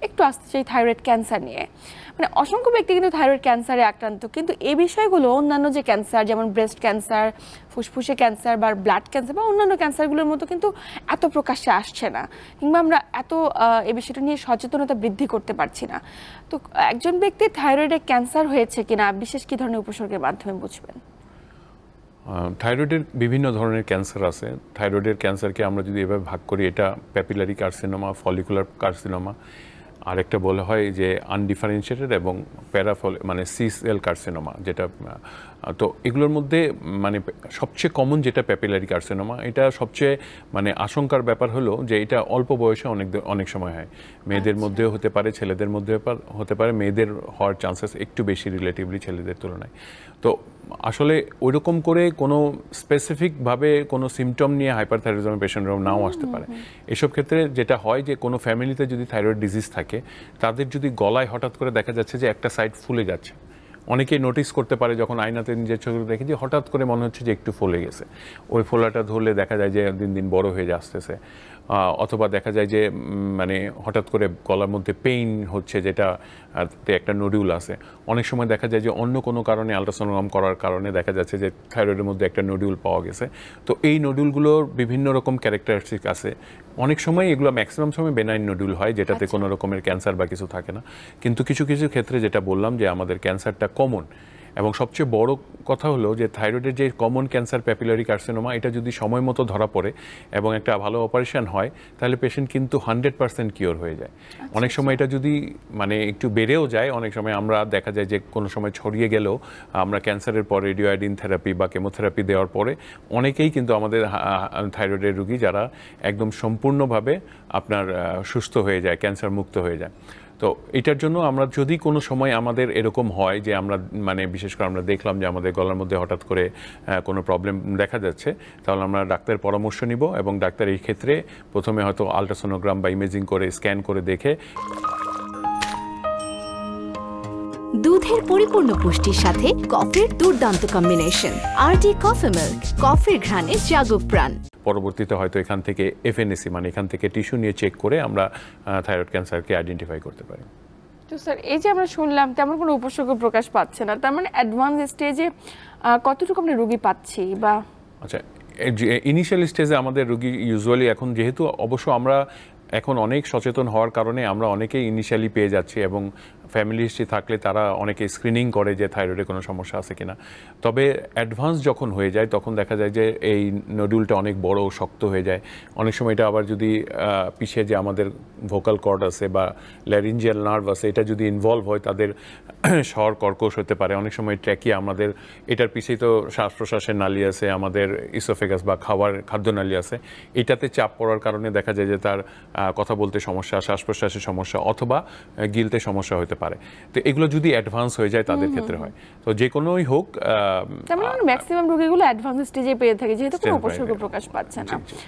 একটু আসতে চাই থাইরয়েড ক্যান্সার নিয়ে। মানে অসংখ্য ব্যক্তি কিন্তু থাইরয়েড ক্যান্সারে আক্রান্ত, কিন্তু এই বিষয়গুলো অন্যান্য যে ক্যান্সার যেমন ব্রেস্ট ক্যান্সার, ফুসফুসে ক্যান্সার বা ব্লাড ক্যান্সার বা অন্যান্য ক্যান্সারগুলোর মতো কিন্তু এত প্রকাশ্যে আসছে না, কিংবা আমরা এত এই বিষয়টা নিয়ে সচেতনতা বৃদ্ধি করতে পারছি না। তো একজন ব্যক্তির থাইরয়েডে ক্যান্সার হয়েছে কিনা বিশেষ কি ধরনের উপসর্গের মাধ্যমে বুঝবেন? থাইরয়েডের বিভিন্ন ধরনের ক্যান্সার আছে। থাইরয়েডের ক্যান্সারকে আমরা যদি এভাবে ভাগ করি, এটা প্যাপিলারি কার্সিনোমা, ফলিকুলার কার্সিনোমা, আরেকটা বলা হয় যে আনডিফারেন্সিয়েটেড এবং মানে সি সেল কার্সিনোমা, যেটা তো এগুলোর মধ্যে মানে সবচেয়ে কমন যেটা প্যাপিলারি কার্সিনোমা, এটা সবচেয়ে মানে আশঙ্কার ব্যাপার হলো যে এটা অল্প বয়সে অনেক সময় হয়। মেয়েদের মধ্যেও হতে পারে, ছেলেদের মধ্যেও হতে পারে। মেয়েদের হওয়ার চান্সেস একটু বেশি রিলেটিভলি ছেলেদের তুলনায়। তো আসলে ওইরকম করে কোনো স্পেসিফিকভাবে কোনো সিমটম নিয়ে হাইপারথাইরয়েডিজমের পেশেন্টরাও নাও আসতে পারে। এসব ক্ষেত্রে যেটা হয় যে কোনো ফ্যামিলিতে যদি থাইরয়েড ডিজিজ থাকে, তাদের যদি গলায় হঠাৎ করে দেখা যাচ্ছে যে একটা সাইড ফুলে যাচ্ছে, অনেকেই নোটিস করতে পারে যখন আয়নাতে নিজের চোখে দেখে যে হঠাৎ করে মনে হচ্ছে যে একটু ফুলে গেছে। ওই ফোলাটা ধরলে দেখা যায় যে দিন দিন বড় হয়ে আসতেছে। অথবা দেখা যায় যে মানে হঠাৎ করে গলার মধ্যে পেইন হচ্ছে, যেটা একটা নডিউল আছে। অনেক সময় দেখা যায় যে অন্য কোনো কারণে আলট্রাসোনোগ্রাম করার কারণে দেখা যাচ্ছে যে থাইরয়েডের মধ্যে একটা নডিউল পাওয়া গেছে। তো এই নডিউলগুলোর বিভিন্ন রকম ক্যারেক্টারিস্টিক আছে। অনেক সময় এগুলো ম্যাক্সিমাম সময় বেনাইন নডিউল হয়, যেটাতে কোনো রকমের ক্যান্সার বা কিছু থাকে না। কিন্তু কিছু কিছু ক্ষেত্রে যেটা বললাম যে আমাদের ক্যান্সারটা কমন, এবং সবচেয়ে বড় কথা হলো যে থাইরয়েডের যে কমন ক্যান্সার প্যাপিলারি কার্সিনোমা, এটা যদি সময় মতো ধরা পড়ে এবং একটা ভালো অপারেশন হয়, তাহলে পেশেন্ট কিন্তু 100% কিওর হয়ে যায়। অনেক সময় এটা যদি মানে একটু বেড়েও যায়, অনেক সময় আমরা দেখা যায় যে কোনো সময় ছড়িয়ে গেলেও আমরা ক্যান্সারের পর রেডিওআয়োডিন থেরাপি বা কেমোথেরাপি দেওয়ার পরে অনেকেই কিন্তু আমাদের থাইরয়েডের রোগী যারা একদম সম্পূর্ণভাবে আপনার সুস্থ হয়ে যায়, ক্যান্সার মুক্ত হয়ে যায়। তো এটার জন্য আমরা যদি কোনো সময় আমাদের এরকম হয় যে আমরা মানে বিশেষ করে আমরা দেখলাম যে আমাদের গলার মধ্যে হঠাৎ করে কোনো প্রবলেম দেখা যাচ্ছে, তাহলে আমরা ডাক্তারের পরামর্শ নিব, এবং ডাক্তার এই ক্ষেত্রে প্রথমে হয়তো আলট্রাসোনোগ্রাম বা ইমেজিং করে স্ক্যান করে দেখে। দুধের পরিপূর্ণ পুষ্টির সাথে কফির দুর্দান্ত কম্বিনেশন। আরটি কফি মিল্ক, কফির ঘ্রাণে জাগুক প্রাণ। পরবর্তীতে হয়তো এখান থেকে এফএনএসি মানে এখান থেকে টিস্যু নিয়ে চেক করে আমরা থাইরয়েড ক্যান্সারকে আইডেন্টিফাই করতে পারি। তো স্যার, এই যে আমরা শুনলাম তেমন কোনো উপসর্গ প্রকাশ পাচ্ছে না, তার মানে অ্যাডভান্স স্টেজে কতটুকু আমরা রোগী পাচ্ছি? বা আচ্ছা, ইনিশিয়াল স্টেজে আমাদের রোগী ইউজুয়ালি এখন যেহেতু অবশ্য আমরা এখন অনেক সচেতন হওয়ার কারণে আমরা অনেকেই ইনিশিয়ালি পেয়ে যাচ্ছি, এবং ফ্যামিলি হিস্ট্রি থাকলে তারা অনেকে স্ক্রিনিং করে যে থাইরয়েডে কোনো সমস্যা আছে কিনা। তবে অ্যাডভান্স যখন হয়ে যায় তখন দেখা যায় যে এই নডিউলটা অনেক বড় শক্ত হয়ে যায়। অনেক সময় এটা আবার যদি পিছিয়ে যে আমাদের ভোকাল কর্ড আছে বা ল্যারিঞ্জিয়াল নার্ভ আছে, এটা যদি ইনভলভ হয় তাদের স্বর কর্কশ হতে পারে। অনেক সময় ট্র্যাকিয়া, আমাদের এটার পিছিয়ে তো শ্বাস প্রশ্বাসের নালী আছে, আমাদের ইসোফেগাস বা খাদ্যনালী আছে, এটাতে চাপ পড়ার কারণে দেখা যায় যে তার কথা বলতে সমস্যা, শ্বাস প্রশ্বাসের সমস্যা, অথবা গিলতে সমস্যা হতে পারে। তো এগুলো যদি অ্যাডভান্স হয়ে যায় তাদের ক্ষেত্রে হয়। তো যে কোনোই হোক, ম্যাক্সিমাম রোগীগুলো অ্যাডভান্স স্টেজে পেয়ে থাকে যেহেতু কোনো উপসর্গ প্রকাশ পাচ্ছে না।